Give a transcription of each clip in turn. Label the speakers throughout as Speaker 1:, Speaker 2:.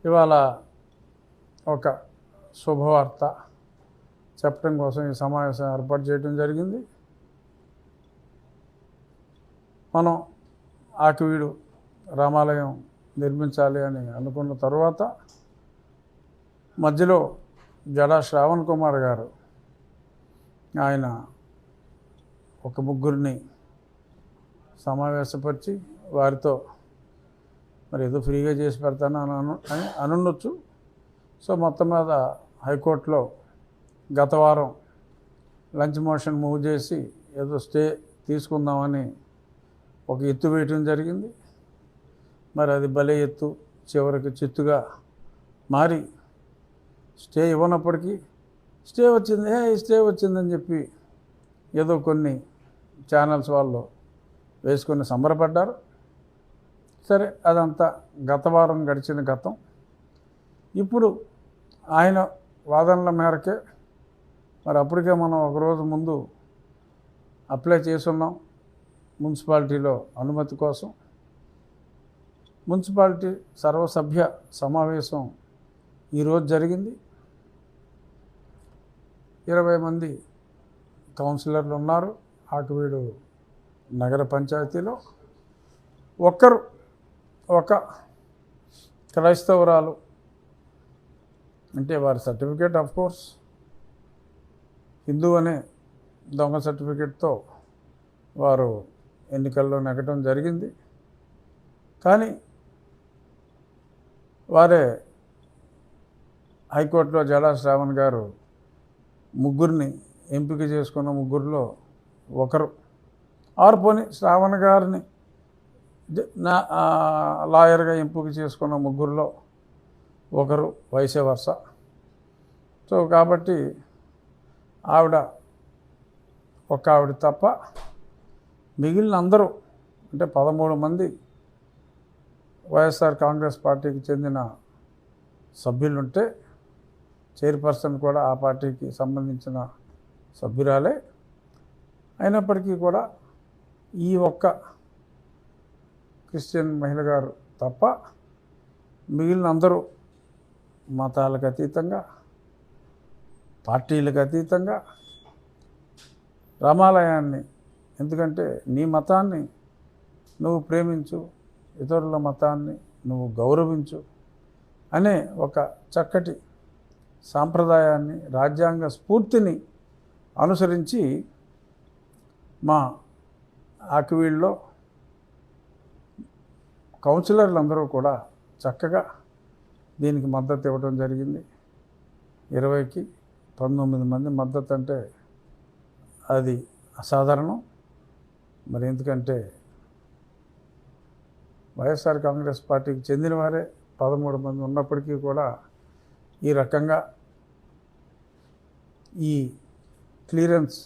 Speaker 1: ఇవాళ ఒక శుభవార్త చెప్పడం కోసం ఈ సమావేశం ఏర్పాటు చేయడం జరిగింది. మనం ఆకివీడు రామాలయం నిర్మించాలి అని అనుకున్న తర్వాత మధ్యలో జడా శ్రావణ్ కుమార్ గారు ఆయన ఒక ముగ్గురిని సమావేశపరిచి వారితో మరి ఏదో ఫ్రీగా చేసి పెడతాను అని అనుండొచ్చు. సో మొత్తం మీద హైకోర్టులో గత వారం లంచ్ మోషన్ మూవ్ చేసి ఏదో స్టే తీసుకుందామని ఒక ఎత్తు వేయటం జరిగింది. మరి అది భలే ఎత్తు చివరికి చిత్తుగా మారి స్టే ఇవ్వనప్పటికీ స్టే వచ్చిందని చెప్పి ఏదో కొన్ని ఛానల్స్ వాళ్ళు వేసుకొని సంబరపడ్డారు. సరే, అదంతా గత వారం గడిచిన గతం. ఇప్పుడు ఆయన వాదనల మేరకే మరి అప్పటికే మనం ఒకరోజు ముందు అప్లై చేసున్నాం మున్సిపాలిటీలో అనుమతి కోసం. మున్సిపాలిటీ సర్వసభ్య సమావేశం ఈరోజు జరిగింది. 20 మంది కౌన్సిలర్లు ఉన్నారు ఆకివీడు నగర పంచాయతీలో. ఒక క్రైస్తవురాలు, అంటే వారి సర్టిఫికేట్ ఆఫ్ కోర్స్ హిందూ అనే దొంగ సర్టిఫికేట్తో వారు ఎన్నికల్లో నెగ్గడం జరిగింది. కానీ వారే హైకోర్టులో జడా శ్రావణ్ గారు ముగ్గురిని ఎంపిక చేసుకున్న ముగ్గురిలో ఒకరు, ఆర్పోని శ్రావణ్ గారిని లాయర్గా ఎంపిక చేసుకున్న ముగ్గురిలో ఒకరు, వైసే వర్స. సో కాబట్టి ఆవిడ తప్ప మిగిలిన అందరూ అంటే 13 మంది వైఎస్ఆర్ కాంగ్రెస్ పార్టీకి చెందిన సభ్యులుంటే చైర్పర్సన్ కూడా ఆ పార్టీకి సంబంధించిన సభ్యురాలే. అయినప్పటికీ కూడా ఈ ఒక్క క్రిస్టియన్ మహిళ గారు తప్ప మిగిలిన అందరూ మతాలకు అతీతంగా, పార్టీలకు అతీతంగా రామాలయాన్ని, ఎందుకంటే నీ మతాన్ని నువ్వు ప్రేమించు, ఇతరుల మతాన్ని నువ్వు గౌరవించు అనే ఒక చక్కటి సాంప్రదాయాన్ని, రాజ్యాంగ స్ఫూర్తిని అనుసరించి మా ఆకివీడులో కౌన్సిలర్లు అందరూ కూడా చక్కగా దీనికి మద్దతు ఇవ్వడం జరిగింది. 20కి 19 మంది మద్దతు అంటే అది అసాధారణం. మరి ఎందుకంటే వైఎస్ఆర్ కాంగ్రెస్ పార్టీకి చెందిన వారే 13 మంది ఉన్నప్పటికీ కూడా ఈ రకంగా ఈ క్లియరెన్స్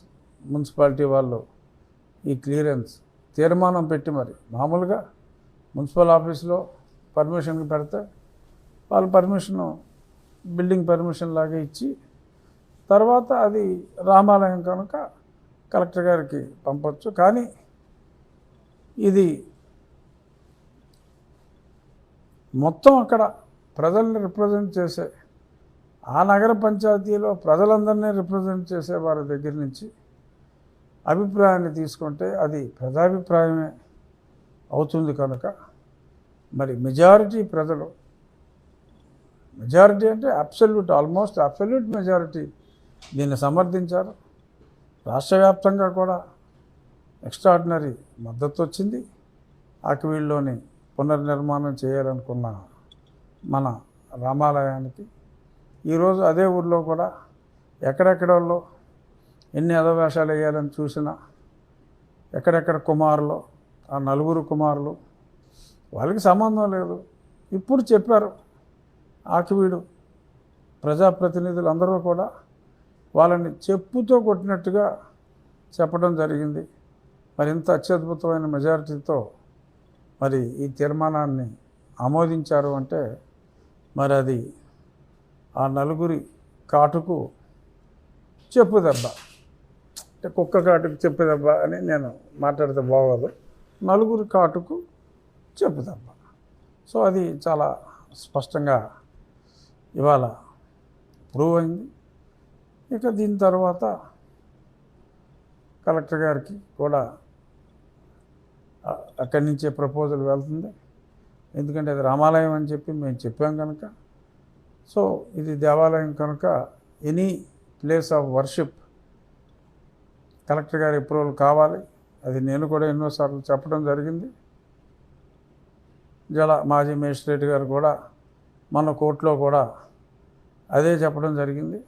Speaker 1: మున్సిపాలిటీ వాళ్ళు ఈ క్లియరెన్స్ తీర్మానం పెట్టి, మరి మామూలుగా మున్సిపల్ ఆఫీస్లో పర్మిషన్కి పెడితే వాళ్ళు పర్మిషను బిల్డింగ్ పర్మిషన్ లాగా ఇచ్చి తర్వాత అది రామాలయం కనుక కలెక్టర్ గారికి పంపొచ్చు. కానీ ఇది మొత్తం అక్కడ ప్రజల్ని రిప్రజెంట్ చేసే, ఆ నగర పంచాయతీలో ప్రజలందరినీ రిప్రజెంట్ చేసే వారి దగ్గర నుంచి అభిప్రాయాన్ని తీసుకుంటే అది ప్రజాభిప్రాయమే అవుతుంది. కనుక మరి మెజారిటీ ప్రజలు, మెజారిటీ అంటే ఆల్మోస్ట్ అబ్సల్యూట్ మెజారిటీ దీన్ని సమర్థించారు. రాష్ట్ర వ్యాప్తంగా కూడా ఎక్స్ట్రాడినరీ మద్దతు వచ్చింది. ఆకివీడులోని పునర్నిర్మాణం చేయాలనుకున్న మన రామాలయానికి ఈరోజు అదే ఊర్లో కూడా ఎక్కడెక్కడో ఎన్ని అధవేషాలు వేయాలని చూసినా ఎక్కడెక్కడ కుమారులు, ఆ 4 కుమారులు వాళ్ళకి సంబంధం లేదు. ఇప్పుడు చెప్పారు ఆకివీడు ప్రజాప్రతినిధులు అందరూ కూడా వాళ్ళని చెప్పుతో కొట్టినట్టుగా చెప్పడం జరిగింది. మరి ఇంత అత్యద్భుతమైన మెజారిటీతో మరి ఈ తీర్మానాన్ని ఆమోదించారు అంటే మరి అది ఆ 4 కాటుకు చెప్పు దెబ్బ, అంటే కుక్క కాటుకు చెప్పు దెబ్బ అని నేను మాట్లాడితే బాగోదు. 4 కాటుకు చెప్పు దెబ్బ. సో అది చాలా స్పష్టంగా ఇవాళ ప్రూవ్ అయింది. ఇక దీని తర్వాత కలెక్టర్ గారికి కూడా అక్కడి నుంచే ప్రపోజల్ వెళ్తుంది. ఎందుకంటే అది రామాలయం అని చెప్పి మేము చెప్పాం కనుక. సో ఇది దేవాలయం కనుక any place of worship collector గారి అప్రూవల్ కావాలి. అది నేను కూడా ఎన్నోసార్లు చెప్పడం జరిగింది. మాజీ మేజిస్ట్రేట్ గారు కూడా మన కోర్టులో కూడా అదే చెప్పడం జరిగింది.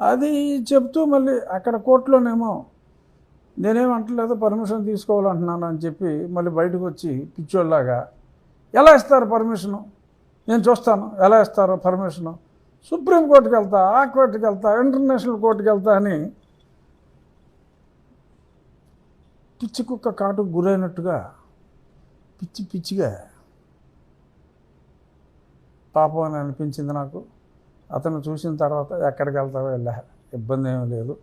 Speaker 1: అది చెప్తూ మళ్ళీ అక్కడ కోర్టులోనేమో నేనేమంటలేదు, పర్మిషన్ తీసుకోవాలంటున్నాను అని చెప్పి మళ్ళీ బయటకు వచ్చి పిచ్చోళ్ళలాగా ఎలా ఇస్తారు పర్మిషను, నేను చూస్తాను ఎలా ఇస్తారో పర్మిషను, సుప్రీంకోర్టుకి వెళ్తా, ఆ కోర్టుకి వెళ్తా, ఇంటర్నేషనల్ కోర్టుకి వెళ్తా అని పిచ్చి కుక్క కాటుకు గురైనట్టుగా పిచ్చిగా పాపం అని అనిపించింది నాకు. అతను చూసిన తర్వాత ఎక్కడికి వెళ్తావో వెళ్ళా, ఇబ్బంది ఏమీ లేదు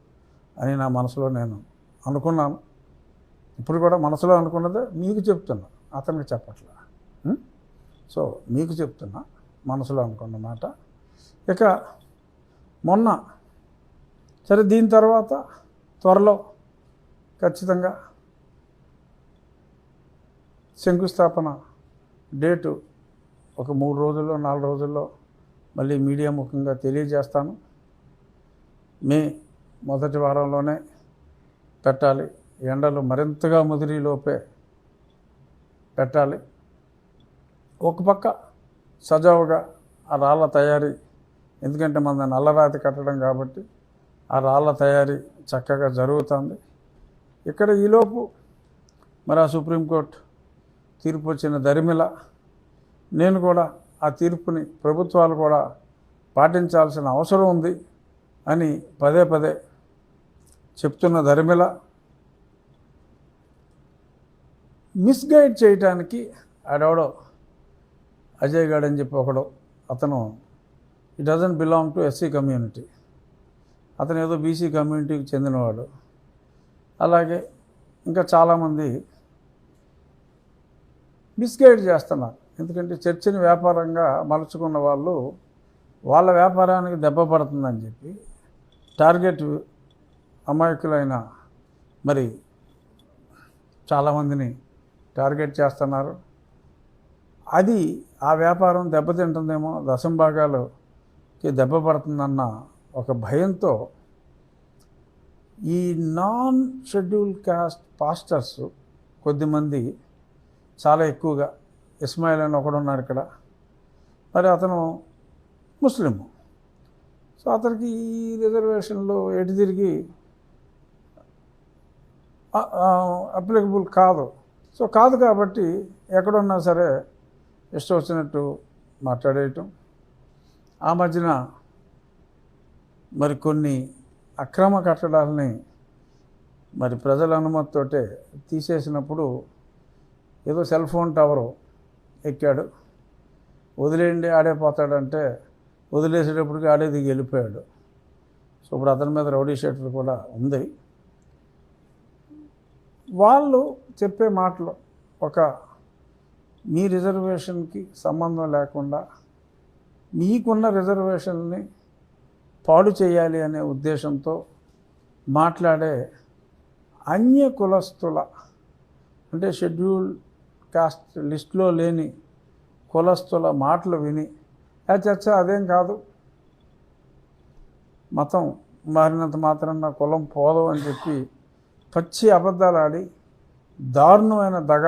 Speaker 1: అని నా మనసులో నేను అనుకున్నాను. ఇప్పుడు కూడా మనసులో అనుకున్నదే మీకు చెప్తున్నా, అతనికి చెప్పట్లా. సో మీకు చెప్తున్నా, మనసులో అనుకున్న మాట. ఇక మొన్న సరే, దీని తర్వాత త్వరలో ఖచ్చితంగా శంకుస్థాపన డేటు ఒక 3 రోజుల్లో 4 రోజుల్లో మళ్ళీ మీడియా ముఖంగా తెలియజేస్తాను. మే మొదటి వారంలోనే పెట్టాలి. ఎండలు మరింతగా ముదిరిలోపే పెట్టాలి. ఒక పక్క సజావుగా ఆ రాళ్ళ తయారీ, ఎందుకంటే మన నల్లరాతి కట్టడం కాబట్టి ఆ రాళ్ళ తయారీ చక్కగా జరుగుతుంది. ఇక్కడ ఈలోపు మరి ఆ సుప్రీంకోర్టు తీర్పు వచ్చిన దరిమిల నేను కూడా ఆ తీర్పుని ప్రభుత్వాలు కూడా పాటించాల్సిన అవసరం ఉంది అని పదే పదే చెప్తున్న దరిమిల మిస్గైడ్ చేయటానికి ఆడెవడో అజయ్ గాడ్ అని చెప్పి ఒకడు, అతను ఈ doesn't belong to SC community, అతను ఏదో బీసీ కమ్యూనిటీకి చెందినవాడు. అలాగే ఇంకా చాలామంది మిస్గైడ్ చేస్తున్నారు. ఎందుకంటే చర్చని వ్యాపారంగా మలుచుకున్న వాళ్ళు వాళ్ళ వ్యాపారానికి దెబ్బ పడుతుందని చెప్పి టార్గెట్ అమాయకులైన మరి చాలామందిని టార్గెట్ చేస్తున్నారు. అది ఆ వ్యాపారం దెబ్బతింటుందేమో, దశంభాగాలకి దెబ్బ పడుతుందన్న ఒక భయంతో ఈ నాన్ షెడ్యూల్ కాస్ట్ పాస్టర్స్ కొద్దిమంది చాలా ఎక్కువగా, ఇస్మాయిల్ అని ఒకడు ఉన్నాడు ఇక్కడ, మరి అతను ముస్లిం. సో అతనికి ఈ రిజర్వేషన్లో ఎటు తిరిగి అప్లికబుల్ కాదు. సో కాదు కాబట్టి ఎక్కడున్నా సరే ఇష్టం వచ్చినట్టు మాట్లాడేయటం. ఆ మధ్యన మరి కొన్ని అక్రమ కట్టడాలని మరి ప్రజల అనుమతితోటే తీసేసినప్పుడు ఏదో సెల్ ఫోన్ టవరు ఎక్కాడు, వదిలేయండి ఆడే పోతాడంటే వదిలేసేటప్పటికి ఆడే దిగి వెళ్ళిపోయాడు. సో ఇప్పుడు అతని మీద రౌడీ షీటర్ కూడా ఉంది. వాళ్ళు చెప్పే మాటలు ఒక మీ రిజర్వేషన్కి సంబంధం లేకుండా మీకున్న రిజర్వేషన్ని పాడు చేయాలి అనే ఉద్దేశంతో మాట్లాడే అన్య కులస్తుల, అంటే షెడ్యూల్ కాస్ట్ లిస్టులో లేని కులస్తుల మాటలు విని చర్చ అదేం కాదు, మతం మారినంత మాత్రాన కులం పోదు అని చెప్పి పచ్చి అబద్ధాలు ఆడి దారుణమైన దగ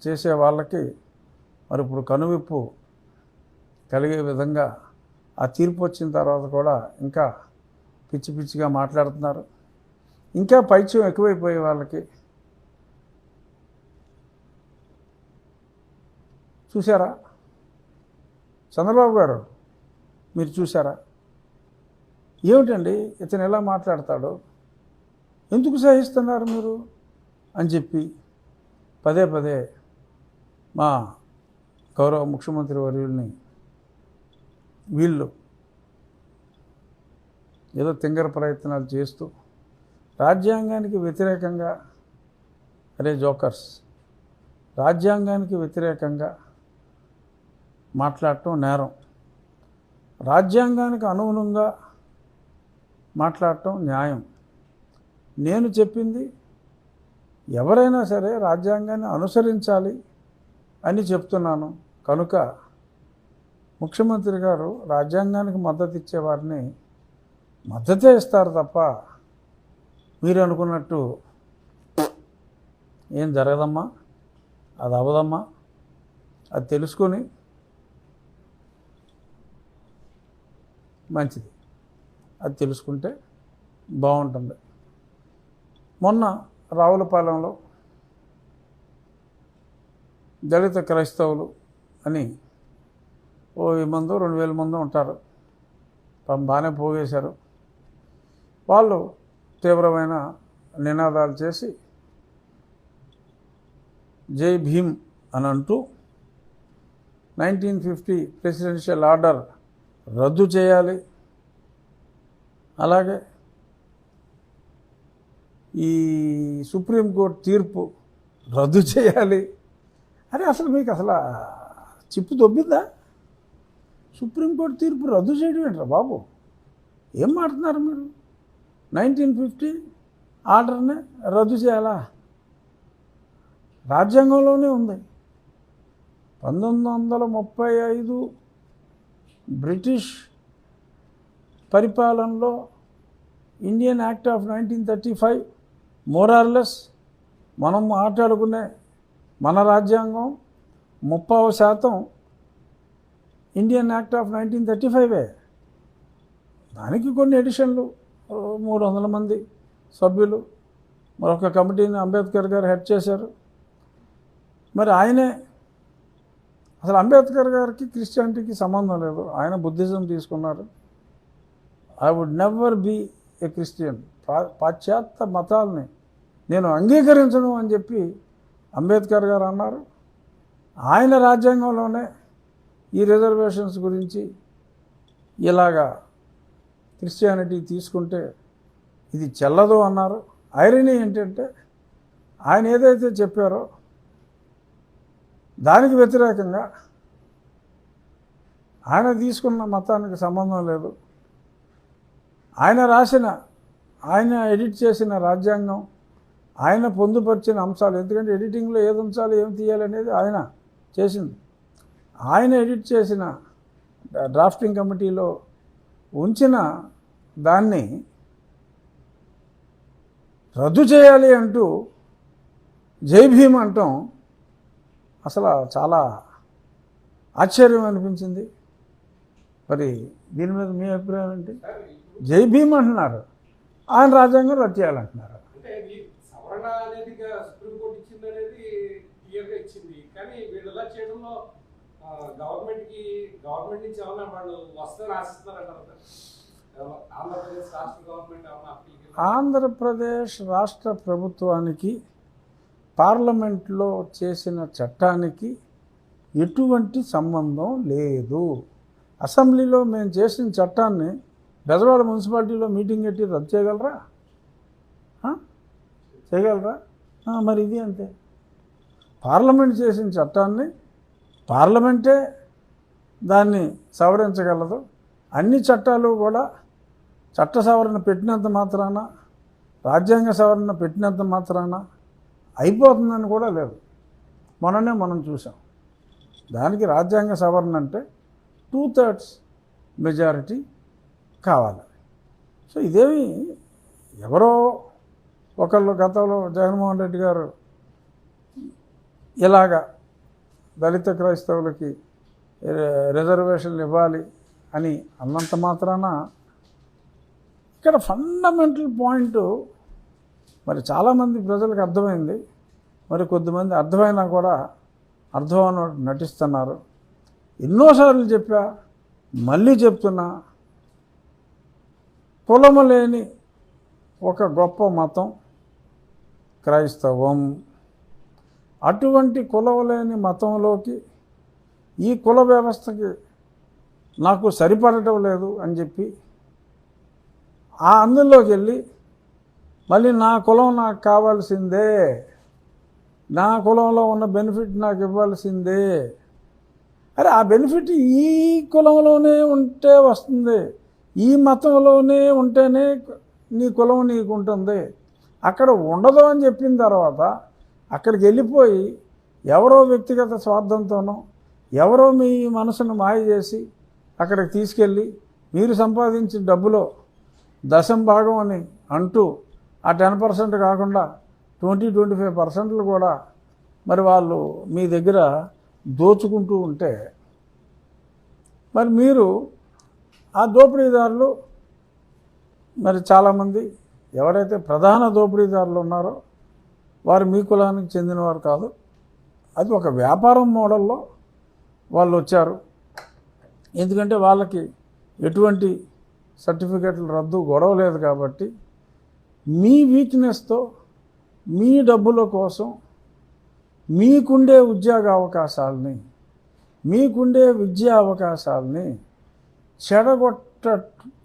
Speaker 1: చేసే వాళ్ళకి మరి ఇప్పుడు కనువిప్పు కలిగే విధంగా ఆ తీర్పు వచ్చిన తర్వాత కూడా ఇంకా పిచ్చి పిచ్చిగా మాట్లాడుతున్నారు. ఇంకా పైత్యం ఎక్కువైపోయే వాళ్ళకి చూసారా చంద్రబాబు గారు, మీరు చూసారా ఏమిటండి ఇతను ఎలా మాట్లాడతాడో, ఎందుకు సహిస్తున్నారు మీరు అని చెప్పి పదే పదే మా గౌరవ ముఖ్యమంత్రి వర్యుల్ని వీళ్ళు ఏదో తింగర ప్రయత్నాలు చేస్తూ రాజ్యాంగానికి వ్యతిరేకంగా, అరే జోకర్స్, రాజ్యాంగానికి వ్యతిరేకంగా మాట్లాడటం నేరం. రాజ్యాంగానికి అనుగుణంగా మాట్లాడటం న్యాయం. నేను చెప్పింది ఎవరైనా సరే రాజ్యాంగాన్ని అనుసరించాలి అని చెప్తున్నాను. కనుక ముఖ్యమంత్రి గారు రాజ్యాంగానికి మద్దతు ఇచ్చేవారిని మద్దతే ఇస్తారు తప్ప మీరు అనుకున్నట్టు ఏం జరగదమ్మా, అది అవ్వదమ్మా. అది తెలుసుకొని మంచిది, అది తెలుసుకుంటే బాగుంటుంది. మొన్న రావులపాలెంలో దళిత క్రైస్తవులు అని 1000 మందో 2000 మందో ఉంటారు. బాగానే పోగేశారు. వాళ్ళు తీవ్రమైన నినాదాలు చేసి జై భీమ్ అని అంటూ 1950 ప్రెసిడెన్షియల్ ఆర్డర్ రద్దు చేయాలి, అలాగే ఈ సుప్రీంకోర్టు తీర్పు రద్దు చేయాలి. అరే అసలు మీకు అసలు చిప్పు దొబ్బిందా? సుప్రీంకోర్టు తీర్పు రద్దు చేయడం ఏంట్రా బాబు, ఏం మాట్లాడుతున్నారు మీరు? 1950 ఆర్డర్ని రద్దు చేయాలా? రాజ్యాంగంలోనే ఉంది. 1935 బ్రిటిష్ పరిపాలనలో ఇండియన్ యాక్ట్ ఆఫ్ 1935 మోరార్లెస్ మనం మాట్లాడుకునే మన రాజ్యాంగం 30% ఇండియన్ యాక్ట్ ఆఫ్ 1935. దానికి కొన్ని ఎడిషన్లు, 300 మంది సభ్యులు, మరొక కమిటీని అంబేద్కర్ గారు హెడ్ చేశారు. మరి ఆయనే అసలు అంబేద్కర్ గారికి క్రిస్టియానిటీకి సంబంధం లేదు, ఆయన బుద్ధిజం తీసుకున్నారు. I would never be a Christian, పాశ్చాత్య మతాలని నేను అంగీకరించను అని చెప్పి అంబేద్కర్ గారు అన్నారు. ఆయన రాజ్యాంగంలోనే ఈ రిజర్వేషన్స్ గురించి ఇలాగా క్రిస్టియానిటీ తీసుకుంటే ఇది చెల్లదు అన్నారు. ఐరనీ ఏంటంటే ఆయన ఏదైతే చెప్పారో దానికి వ్యతిరేకంగా ఆయన తీసుకున్న మతానికి సంబంధం లేదు, ఆయన ఎడిట్ చేసిన రాజ్యాంగం, ఆయన పొందుపరిచిన అంశాలు, ఎందుకంటే ఎడిటింగ్లో ఏది ఉంచాలి ఏం తీయాలి అనేది ఆయన చేసింది. ఆయన ఎడిట్ చేసిన డ్రాఫ్టింగ్ కమిటీలో ఉంచిన దాన్ని రద్దు చేయాలి అంటూ జై భీమ్ అంటాం అసలు చాలా ఆశ్చర్యం అనిపించింది. మరి దీని మీద మీ అభిప్రాయం ఏంటి? జై భీమ్ అంటున్నారు, ఆయన రాజ్యాంగం రద్దు చేయాలంటున్నారు.
Speaker 2: సవరణ అనేది సుప్రీంకోర్టు ఇచ్చింది అనేది క్లియర్గా ఇచ్చింది, కానీ వీళ్ళు ఎలా చేయడంలో గవర్నమెంట్ నుంచి ఏమన్నా వాళ్ళు వస్తారని ఆశిస్తున్నారంటారు.
Speaker 1: ఆంధ్రప్రదేశ్ రాష్ట్ర ప్రభుత్వానికి పార్లమెంట్లో చేసిన చట్టానికి ఎటువంటి సంబంధం లేదు. అసెంబ్లీలో మేము చేసిన చట్టాన్ని బెజవాడ మున్సిపాలిటీలో మీటింగ్ పెట్టి రద్దు చేయగలరా? చేయగలరా? మరి ఇది అంతే. పార్లమెంట్ చేసిన చట్టాన్ని పార్లమెంటే దాన్ని సవరించగలదు. అన్ని చట్టాలు కూడా చట్ట సవరణ పెట్టినంత మాత్రాన, రాజ్యాంగ సవరణ పెట్టినంత మాత్రాన అయిపోతుందని కూడా లేదు. మొన్ననే మనం చూసాం. దానికి రాజ్యాంగ సవరణ అంటే 2/3 మెజారిటీ కావాలి. సో ఇదేమి ఎవరో ఒకళ్ళు గతంలో జగన్మోహన్ రెడ్డి గారు ఇలాగా దళిత క్రైస్తవులకి రిజర్వేషన్లు ఇవ్వాలి అని అన్నంత మాత్రాన ఇక్కడ ఫండమెంటల్ పాయింట్ మరి చాలామంది ప్రజలకు అర్థమైంది, మరి కొద్దిమంది అర్థమైనా కూడా అర్థం నటిస్తున్నారు. ఎన్నోసార్లు చెప్పా, మళ్ళీ చెప్తున్నా, కులము లేని ఒక గొప్ప మతం క్రైస్తవం. అటువంటి కులం లేని మతంలోకి ఈ కుల వ్యవస్థకి నాకు సరిపడటం లేదు అని చెప్పి అందులోకి వెళ్ళి మళ్ళీ నా కులం నాకు కావాల్సిందే, నా కులంలో ఉన్న బెనిఫిట్ నాకు ఇవ్వాల్సిందే అరే ఆ బెనిఫిట్ ఈ కులంలోనే ఉంటే వస్తుంది, ఈ మతంలోనే ఉంటేనే నీ కులం నీకు ఉంటుంది, అక్కడ ఉండదు అని చెప్పిన తర్వాత అక్కడికి వెళ్ళిపోయి ఎవరో వ్యక్తిగత స్వార్థంతోనో ఎవరో మీ మనసును మాయ చేసి అక్కడికి తీసుకెళ్ళి మీరు సంపాదించిన డబ్బులో దశం భాగం అని అంటూ ఆ 10% కాకుండా 20-25% కూడా మరి వాళ్ళు మీ దగ్గర దోచుకుంటూ ఉంటే మరి మీరు ఆ దోపిడీదారులు మరి చాలామంది ఎవరైతే ప్రధాన దోపిడీదారులు ఉన్నారో వారు మీ కులానికి చెందినవారు కాదు. అది ఒక వ్యాపారం మోడల్లో వాళ్ళు వచ్చారు. ఎందుకంటే వాళ్ళకి ఎటువంటి సర్టిఫికెట్లు రద్దు గొడవ లేదు కాబట్టి మీ వీక్నెస్తో మీ డబ్బుల కోసం మీకుండే ఉద్యోగ అవకాశాలని మీకుండే విద్యా అవకాశాలని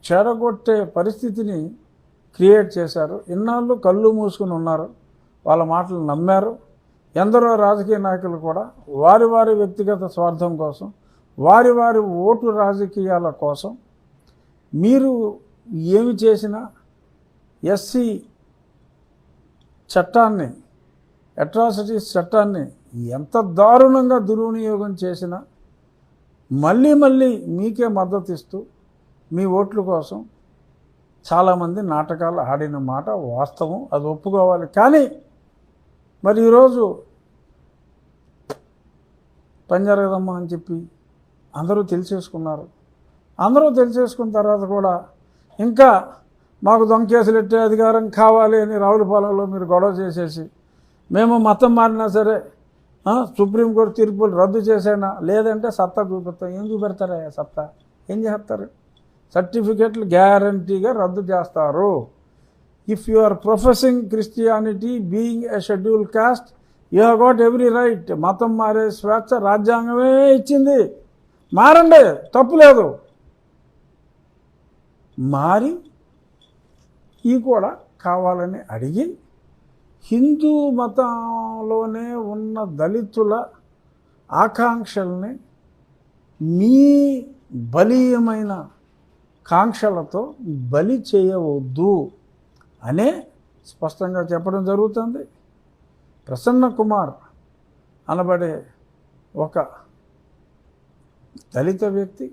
Speaker 1: చెడగొట్టే పరిస్థితిని క్రియేట్ చేశారు. ఇన్నాళ్ళు కళ్ళు మూసుకుని ఉన్నారు, వాళ్ళ మాటలు నమ్మారు. ఎందరో రాజకీయ నాయకులు కూడా వారి వారి వ్యక్తిగత స్వార్థం కోసం వారి వారి ఓటు రాజకీయాల కోసం మీరు ఏమి చేసినా ఎస్సీ చట్టాన్ని అట్రాసిటీస్ చట్టాన్ని ఎంత దారుణంగా దుర్వినియోగం చేసినా మళ్ళీ మళ్ళీ మీకే మద్దతు ఇస్తూ మీ ఓట్ల కోసం చాలామంది నాటకాలు ఆడిన మాట వాస్తవం, అది ఒప్పుకోవాలి. కానీ మరి ఈరోజు పని జరగదమ్మా అని చెప్పి అందరూ తెలిసేసుకున్నారు. అందరూ తెలిసేసుకున్న తర్వాత కూడా ఇంకా మాకు దొంగ కేసులు ఎట్టే అధికారం కావాలి అని రావులపాలెంలో మీరు గొడవ చేసేసి మేము మతం మారినా సరే సుప్రీంకోర్టు తీర్పులు రద్దు చేసేనా లేదంటే సత్తా చూపిస్తాం. ఏం చూపెడతారా సత్తా? ఏం చేస్తారు? సర్టిఫికెట్లు గ్యారంటీగా రద్దు చేస్తారు. If you are professing Christianity being a schedule caste you have got every right. మతం మారే స్వేచ్ఛ రాజ్యాంగమే ఇచ్చింది. మారండి, తప్పులేదు. మారి ఈ కూడా కావాలని అడిగి హిందూ మతంలోనే ఉన్న దళితుల ఆకాంక్షల్ని మీ బలీయమైన కాంక్షలతో బలి చేయవద్దు అనే స్పష్టంగా చెప్పడం జరుగుతుంది. ప్రసన్న కుమార్ అనబడే ఒక దళిత వ్యక్తి,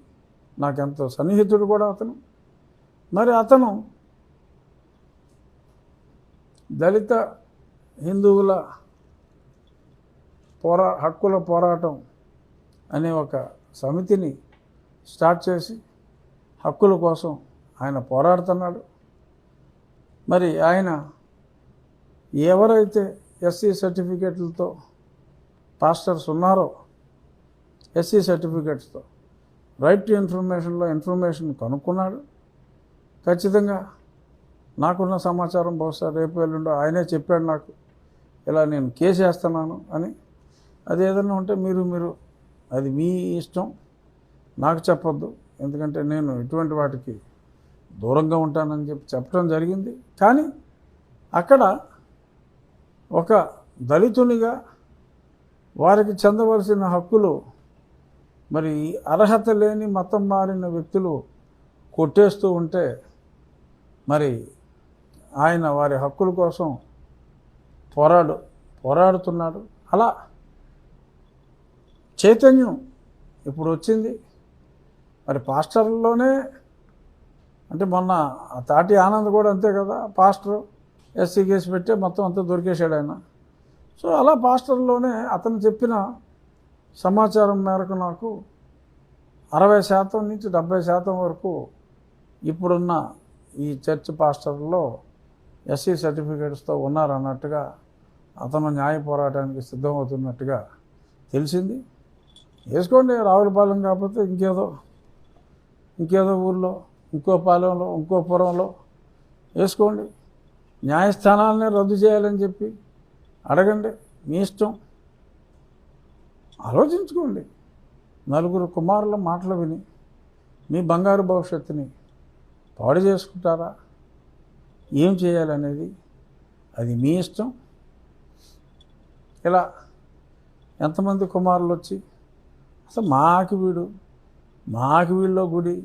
Speaker 1: నాకెంతో సన్నిహితుడు కూడా అతను. మరి అతను దళిత హిందువుల హక్కుల పోరాటం అనే ఒక సమితిని స్టార్ట్ చేసి హక్కుల కోసం ఆయన పోరాడుతున్నాడు. మరి ఆయన ఎవరైతే ఎస్సీ సర్టిఫికెట్లతో పాస్టర్స్ ఉన్నారో ఎస్సీ సర్టిఫికెట్స్తో రైట్ టు ఇన్ఫర్మేషన్లో ఇన్ఫర్మేషన్ కనుక్కున్నాడు. ఖచ్చితంగా నాకున్న సమాచారం బహుశా రేపు ఎల్లుండో ఆయనే చెప్పాడు నాకు, ఇలా నేను కేసు వేస్తున్నాను అని. అది ఏదైనా ఉంటే మీరు అది మీ ఇష్టం, నాకు చెప్పొద్దు. ఎందుకంటే నేను ఇటువంటి వాటికి దూరంగా ఉంటానని చెప్పడం జరిగింది. కానీ అక్కడ ఒక దళితునిగా వారికి చెందవలసిన హక్కులు మరి అర్హత లేని మతం మారిన వ్యక్తులు కొట్టేస్తూ ఉంటే మరి ఆయన వారి హక్కుల కోసం పోరాడుతున్నాడు. అలా చైతన్యం ఇప్పుడు వచ్చింది. మరి పాస్టర్లోనే అంటే మొన్న తాటి ఆనంద్ కూడా అంతే కదా, పాస్టర్ ఎస్సీ కేసు పెట్టే మొత్తం అంతా దొరికేశాడు ఆయన. సో అలా పాస్టర్లోనే అతను చెప్పిన సమాచారం మేరకు నాకు 60% నుంచి 70% వరకు ఇప్పుడున్న ఈ చర్చ్ పాస్టర్లో ఎస్సీ సర్టిఫికేట్స్తో ఉన్నారన్నట్టుగా అతను న్యాయ పోరాటానికి సిద్ధమవుతున్నట్టుగా తెలిసింది. వేసుకోండి, రావులపాలెం కాకపోతే ఇంకేదో ఊళ్ళో, ఇంకో పాలెంలో, ఇంకో పురంలో వేసుకోండి. న్యాయస్థానాలనే రద్దు చేయాలని చెప్పి అడగండి, మీ ఇష్టం. ఆలోచించుకోండి. నలుగురు కుమారుల మాటలు విని మీ బంగారు భవిష్యత్తుని పాడు చేసుకుంటారా? ఏం చేయాలనేది అది మీ ఇష్టం. ఇలా ఎంతమంది కుమారులు వచ్చి అసలు మా ఆకివీడులో గుడి,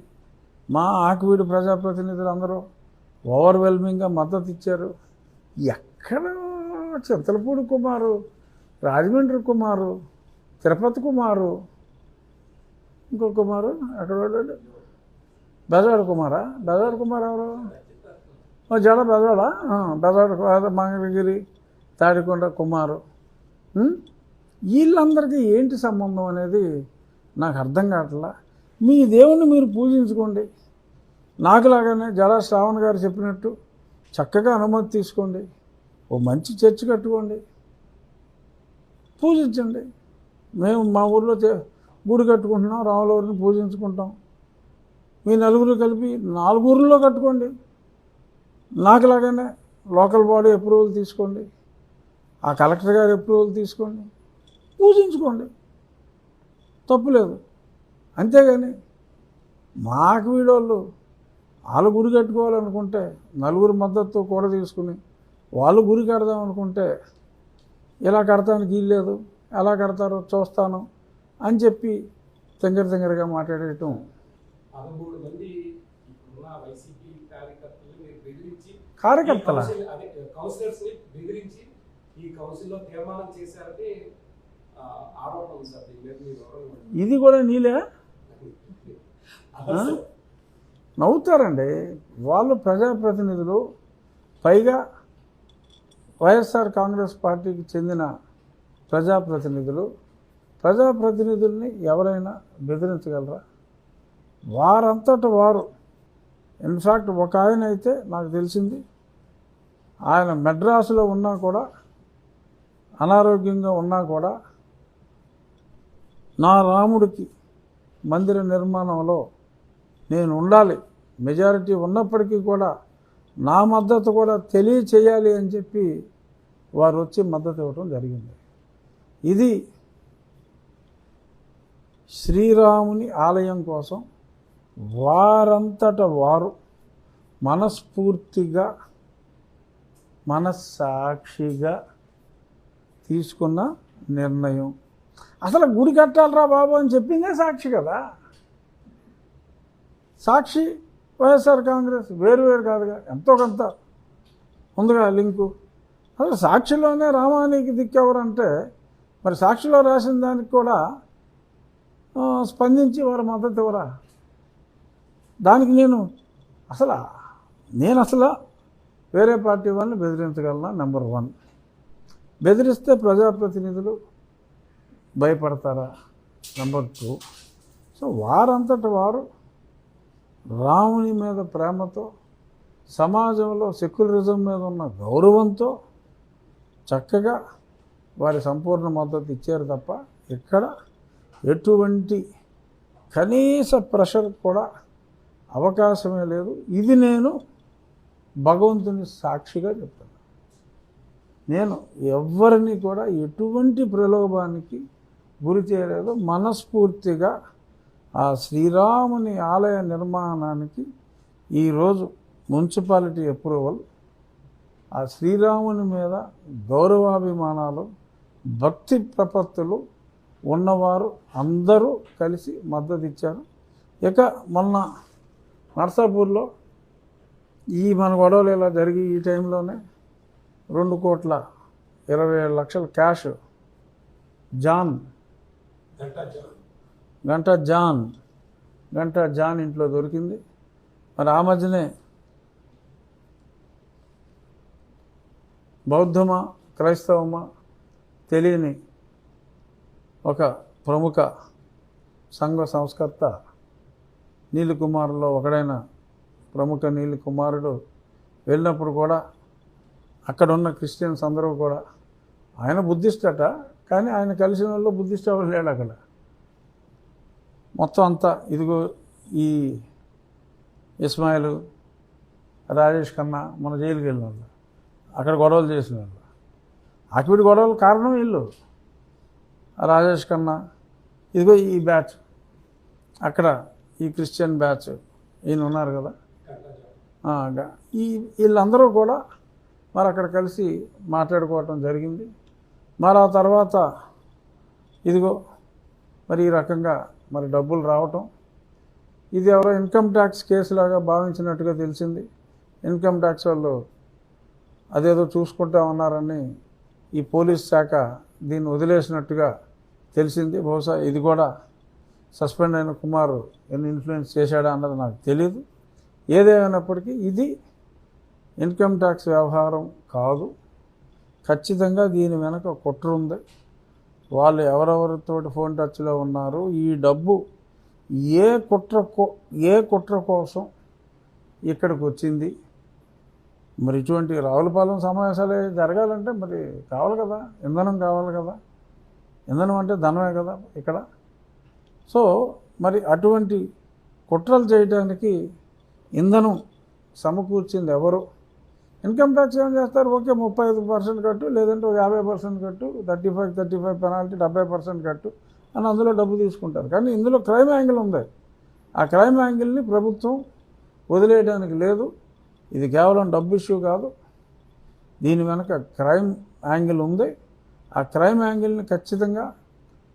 Speaker 1: మా ఆకివీడు ప్రజాప్రతినిధులు అందరూ ఓవర్వెల్మింగ్గా మద్దతు ఇచ్చారు. ఎక్కడ చింతలపూడి కుమారు, రాజమండ్రి కుమారు, తిరుపతి కుమారు, ఇంకో కుమారు ఎక్కడ వెళ్ళాడు, బెజవాడ కుమారా? బెజవాడ కుమార్ ఎవరు? జడ బెజవాడ, బెజవాడ, మంగళగిరి, తాడికొండ కుమారు. వీళ్ళందరికీ ఏంటి సంబంధం అనేది నాకు అర్థం కావట్లా. మీ దేవుణ్ణి మీరు పూజించుకోండి, నాకులాగానే జడా శ్రావణ్ గారు చెప్పినట్టు చక్కగా అనుమతి తీసుకోండి, ఓ మంచి చర్చి కట్టుకోండి, పూజించండి. మేము మా ఊళ్ళో గుడి కట్టుకుంటున్నాం, రాములవారిని పూజించుకుంటాం. మీ నలుగురు కలిపి 4 ఊర్లలో కట్టుకోండి, నాకులాగానే లోకల్ బాడీ అప్రూవల్ తీసుకోండి, ఆ కలెక్టర్ గారి అప్రూవల్ తీసుకోండి, పూజించుకోండి, తప్పులేదు. అంతేగాని మాకు వీడోళ్ళు వాళ్ళు గురి కట్టుకోవాలనుకుంటే నలుగురు మద్దతు కూడా తీసుకుని వాళ్ళు గురి కడదాం అనుకుంటే ఇలా కడతానికి వీల్లేదు, ఎలా కడతారో చూస్తాను అని చెప్పి తింగరగా మాట్లాడేయటం.
Speaker 2: 13 మంది ఇప్పుడున్న వైసీపీ కార్యకర్తలు మీరు బెదిరించి,
Speaker 1: కార్యకర్తల
Speaker 2: కౌన్సిలర్స్ ని బెదిరించి ఈ కౌన్సిల్లో తీర్మానం చేశారని ఆరోపణ ఉంది సార్.
Speaker 1: ఇది కూడా నీలే నవ్వుతారండి వాళ్ళు, ప్రజాప్రతినిధులు, పైగా వైఎస్ఆర్ కాంగ్రెస్ పార్టీకి చెందిన ప్రజాప్రతినిధుల్ని ఎవరైనా బెదిరించగలరా? వారంతట వారు. ఇన్ఫ్యాక్ట్ ఒక ఆయన అయితే నాకు తెలిసింది, ఆయన మెడ్రాసులో ఉన్నా కూడా, అనారోగ్యంగా ఉన్నా కూడా, నా రాముడికి మందిర నిర్మాణంలో నేను ఉండాలి, మెజారిటీ ఉన్నప్పటికీ కూడా నా మద్దతు కూడా తెలియచేయాలి అని చెప్పి వారు వచ్చి మద్దతు ఇవ్వడం జరిగింది. ఇది శ్రీరాముని ఆలయం కోసం వారంతట వారు మనస్ఫూర్తిగా, మనస్సాక్షిగా తీసుకున్న నిర్ణయం. అసలు గుడి కట్టాలరా బాబు అని చెప్పిందే సాక్షి కదా. సాక్షి వైఎస్ఆర్ కాంగ్రెస్ వేరు కాదుగా, ఎంతో కొంత ఉందిగా లింకు. అసలు సాక్షిలోనే రామానికి దిక్కెవరంటే మరి సాక్షిలో రాసిన దానికి కూడా స్పందించి వారు మద్దతు ఇవ్వరా? దానికి నేను అసలు వేరే పార్టీ వాళ్ళని బెదిరించగలనా? నెంబర్ 1. బెదిరిస్తే ప్రజాప్రతినిధులు భయపడతారా? నెంబర్ 2. సో వారంతట వారు రాముని మీద ప్రేమతో, సమాజంలో సెక్యులరిజం మీద ఉన్న గౌరవంతో చక్కగా వారి సంపూర్ణ మద్దతు ఇచ్చారు తప్ప ఇక్కడ ఎటువంటి కనీస ప్రెషర్ కూడా అవకాశమే లేదు. ఇది నేను భగవంతుని సాక్షిగా చెప్తాను. నేను ఎవరిని కూడా ఎటువంటి ప్రలోభానికి గురి చేయలేదు. మనస్ఫూర్తిగా ఆ శ్రీరాముని ఆలయ నిర్మాణానికి ఈరోజు మున్సిపాలిటీ అప్రూవల్, ఆ శ్రీరాముని మీద గౌరవాభిమానాలు, భక్తి ప్రపత్తులు ఉన్నవారు అందరూ కలిసి మద్దతు ఇచ్చారు. ఇక మొన్న నర్సాపూర్లో మన గొడవలు ఇలా జరిగి ఈ టైంలోనే 2,27,00,000 క్యాష్ గంటా జాన్ ఇంట్లో దొరికింది. మరి ఆ మధ్యనే బౌద్ధమా క్రైస్తవమా తెలియని ఒక ప్రముఖ సంఘ సంస్కర్త నీలి కుమారులో ఒకడైన ప్రముఖ నీలి కుమారుడు వెళ్ళినప్పుడు కూడా అక్కడున్న క్రిస్టియన్స్ అందరూ కూడా, ఆయన బుద్ధిస్ట్ అట, కానీ ఆయన కలిసిన వాళ్ళు బుద్ధిస్ట్ ఎవరు లేడు అక్కడ. మొత్తం అంతా ఇదిగో ఈ ఇస్మాయిల్, రాజేష్ ఖన్నా మన జైలుకి వెళ్ళిన వాళ్ళు, అక్కడ గొడవలు చేసిన వాళ్ళు, అక్కడ గొడవలు కారణం వీళ్ళు. రాజేష్ ఖన్నా, ఇదిగో ఈ బ్యాచ్, అక్కడ ఈ క్రిస్టియన్ బ్యాచ్ ఈయన ఉన్నారు కదా, వీళ్ళందరూ కూడా మరి అక్కడ కలిసి మాట్లాడుకోవటం జరిగింది. మరి ఆ తర్వాత ఇదిగో మరి ఈ రకంగా మరి డబ్బులు రావటం, ఇది ఎవరో ఇన్కమ్ ట్యాక్స్ కేసులాగా భావించినట్టుగా తెలిసింది. ఇన్కమ్ ట్యాక్స్ వాళ్ళు అదేదో చూసుకుంటా ఉన్నారని ఈ పోలీస్ శాఖ దీన్ని వదిలేసినట్టుగా తెలిసింది. బహుశా ఇది కూడా సస్పెండ్ అయిన కుమార్ ఎన్ని ఇన్ఫ్లుయెన్స్ చేశాడా అన్నది నాకు తెలియదు. ఏదేమైనప్పటికీ ఇది ఇన్కమ్ ట్యాక్స్ వ్యవహారం కాదు. ఖచ్చితంగా దీని వెనక కుట్ర ఉంది. వాళ్ళు ఎవరెవరితో ఫోన్ టచ్లో ఉన్నారు, ఈ డబ్బు ఏ కుట్ర కోసం ఇక్కడికి వచ్చింది. మరి ఇటువంటి రావులపాలెం సమావేశాలు జరగాలంటే మరి కావాలి కదా, ఇంధనం కావాలి కదా. ఇంధనం అంటే ధనమే కదా ఇక్కడ. సో మరి అటువంటి కుట్రలు చేయడానికి ఇంధనం సమకూర్చింది ఎవరు? ఇన్కమ్ ట్యాక్స్ ఏం చేస్తారు? ఓకే 35% కట్టు, లేదంటే 50% కట్టు, 35 పెనాల్టీ, 70% కట్టు అని అందులో డబ్బు తీసుకుంటారు. కానీ ఇందులో క్రైమ్ యాంగిల్ ఉంది. ఆ క్రైమ్ యాంగిల్ని ప్రభుత్వం వదిలేయడానికి లేదు. ఇది కేవలం డబ్బు ఇష్యూ కాదు, దీని వెనక క్రైమ్ యాంగిల్ ఉంది. ఆ క్రైమ్ యాంగిల్ని ఖచ్చితంగా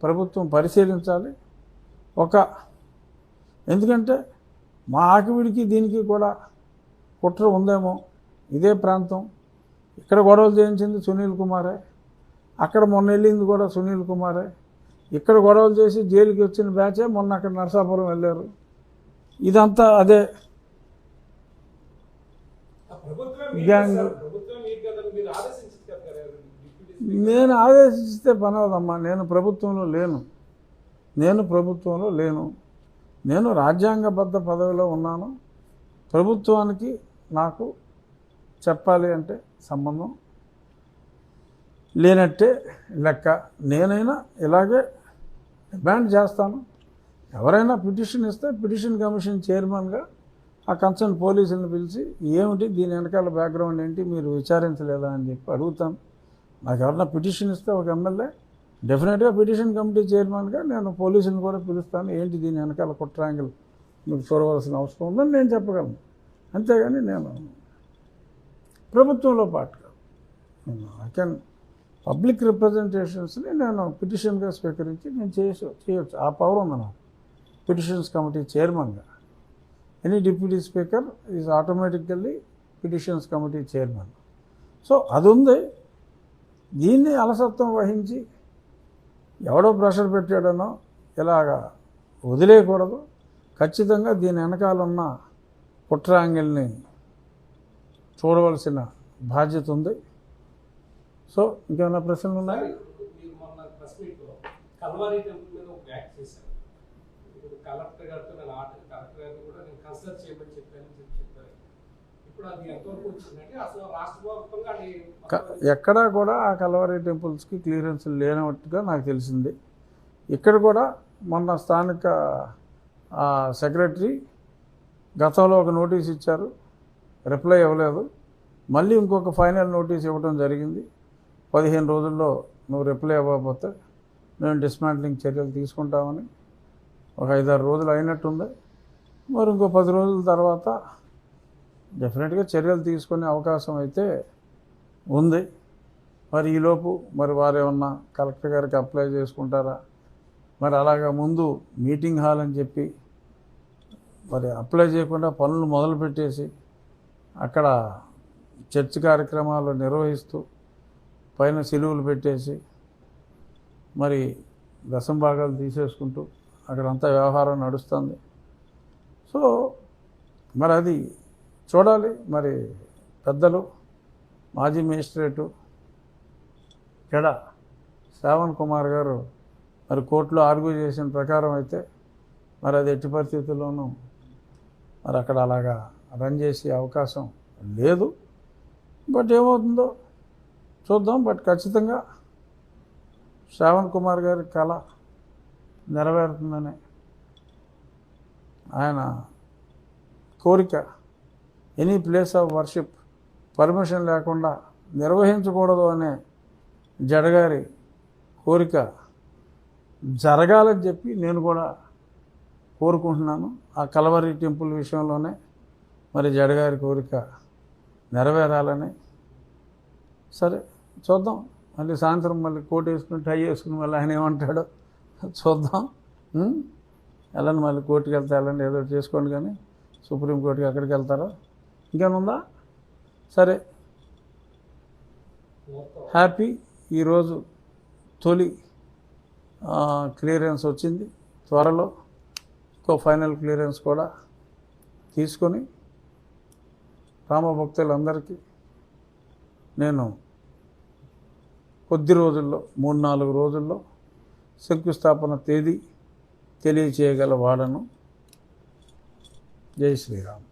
Speaker 1: ప్రభుత్వం పరిశీలించాలి. ఎందుకంటే మా ఆకివిడికి దీనికి కూడా కుట్ర ఉందేమో. ఇదే ప్రాంతం, ఇక్కడ గొడవలు చేయించింది సునీల్ కుమారే, అక్కడ మొన్న వెళ్ళింది కూడా సునీల్ కుమారే, ఇక్కడ గొడవలు చేసి జైలుకి వచ్చిన బ్యాచే మొన్న అక్కడ నరసాపురం వెళ్ళారు. ఇదంతా అదే గ్యాంగ్. నేను ఆదేశిస్తే పని అవదమ్మా. నేను ప్రభుత్వంలో లేను. నేను రాజ్యాంగబద్ధ పదవిలో ఉన్నాను. ప్రభుత్వానికి నాకు చెప్పాలి అంటే సంబంధం లేనట్టే లెక్క. నేనైనా ఇలాగే డిమాండ్ చేస్తాను. ఎవరైనా పిటిషన్ ఇస్తే పిటిషన్ కమిషన్ చైర్మన్గా ఆ కన్సర్న్ పోలీసులను పిలిచి ఏమిటి దీని వెనకాల బ్యాక్గ్రౌండ్ ఏంటి మీరు విచారించలేదా అని చెప్పి అడుగుతాను. నాకు ఎవరైనా పిటిషన్ ఇస్తే ఒక ఎమ్మెల్యే డెఫినెట్గా పిటిషన్ కమిటీ చైర్మన్గా నేను పోలీసులను కూడా పిలుస్తాను. ఏంటి దీని వెనకాల కుట్రాంగిల్ మీకు చూడవలసిన అవసరం ఉందని నేను చెప్పగలను. అంతేగాని నేను ప్రభుత్వంలో పాటుగా ఐ కెన్ పబ్లిక్ రిప్రజెంటేషన్స్ని నేను పిటిషన్గా స్వీకరించి నేను చేయొచ్చు. ఆ పవర్ ఉంది నాకు పిటిషన్స్ కమిటీ చైర్మన్గా. Any deputy speaker is automatically petitions committee chairman. So అది ఉంది. దీన్ని అలసత్వం వహించి ఎవడో ప్రెషర్ పెట్టాడనో ఇలాగా వదిలేయకూడదు. ఖచ్చితంగా దీని వెనకాలన్న కుట్ర యాంగిల్ని చూడవలసిన బాధ్యత ఉంది. సో ఇంకేమైనా ప్రశ్నలు ఉన్నాయి?
Speaker 2: మీరు మొన్న ప్రెస్ మీట్లో కల్వారీ టెంపుల్ మీద ఒక వ్యాఖ్య చేశారు. ఇప్పుడు కలెక్టర్ గారితో కలెక్టర్ గారిని కూడా నేను కన్సల్ట్ చేయమని చెప్పాను చెప్పారు. ఇప్పుడు అది ఎంతవరకు వచ్చిందంటే అసలు రాష్ట్ర ప్రభుత్వంగా
Speaker 1: ఎక్కడా కూడా ఆ కల్వారీ టెంపుల్స్కి క్లియరెన్స్ లేనట్టుగా నాకు తెలిసింది. ఇక్కడ కూడా మొన్న స్థానిక సెక్రటరీ గతంలో ఒక నోటీస్ ఇచ్చారు, రిప్లై ఇవ్వలేదు. మళ్ళీ ఇంకొక ఫైనల్ నోటీస్ ఇవ్వడం జరిగింది. 15 రోజుల్లో నువ్వు రిప్లై ఇవ్వకపోతే మేము డిస్మాంట్లింగ్ చర్యలు తీసుకుంటామని. ఒక 5-6 రోజులు అయినట్టుంది. మరి ఇంకో 10 రోజుల తర్వాత డెఫినెట్గా చర్యలు తీసుకునే అవకాశం అయితే ఉంది. మరి ఈలోపు మరి వారేమన్నా కలెక్టర్ గారికి అప్లై చేసుకుంటారా? మరి అలాగా ముందు మీటింగ్ హాల్ అని చెప్పి మరి అప్లై చేయకుండా పనులు మొదలుపెట్టేసి అక్కడ చర్చ్ కార్యక్రమాలు నిర్వహిస్తూ పైన సిలువలు పెట్టేసి మరి దశం భాగాలు తీసేసుకుంటూ అక్కడంతా వ్యవహారం నడుస్తుంది. సో మరి అది చూడాలి. మరి పెద్దలు మాజీ మేజిస్ట్రేటు ఇక్కడ శ్రావణ్ కుమార్ గారు మరి కోర్టులో ఆర్గ్యూ చేసిన ప్రకారం అయితే మరి అది ఎట్టి పరిస్థితుల్లోనూ మరి అక్కడ అలాగా రన్ చేసే అవకాశం లేదు. బట్ ఏమవుతుందో చూద్దాం. బట్ ఖచ్చితంగా శ్రావణ్ కుమార్ గారి కళ నెరవేరుతుందని ఆయన కోరిక. Any place of worship permission లేకుండా నిర్వహించకూడదు అనే జడగారి కోరిక జరగాలని చెప్పి నేను కూడా కోరుకుంటున్నాను. ఆ కల్వరీ టెంపుల్ విషయంలోనే మరి జడగారి కోరిక నెరవేరాలని. సరే చూద్దాం. మళ్ళీ సాయంత్రం మళ్ళీ కోట్ వేసుకుని టై వేసుకుని మళ్ళీ ఆయన ఏమంటాడో చూద్దాం. వెళ్ళండి, మళ్ళీ కోర్టుకి వెళ్తే వెళ్ళండి, ఏదో ఒకటి చేసుకోండి, కానీ సుప్రీంకోర్టుకి ఎక్కడికి వెళ్తారో ఇంకేముందా? సరే, హ్యాపీ. ఈరోజు తొలి క్లియరెన్స్ వచ్చింది. త్వరలో ఇంకో ఫైనల్ క్లియరెన్స్ కూడా తీసుకొని రామభక్తులందరికీ నేను కొద్ది రోజుల్లో 3-4 రోజుల్లో శంకుస్థాపన తేదీ తెలియచేయగల వాడను. జై శ్రీరామ్.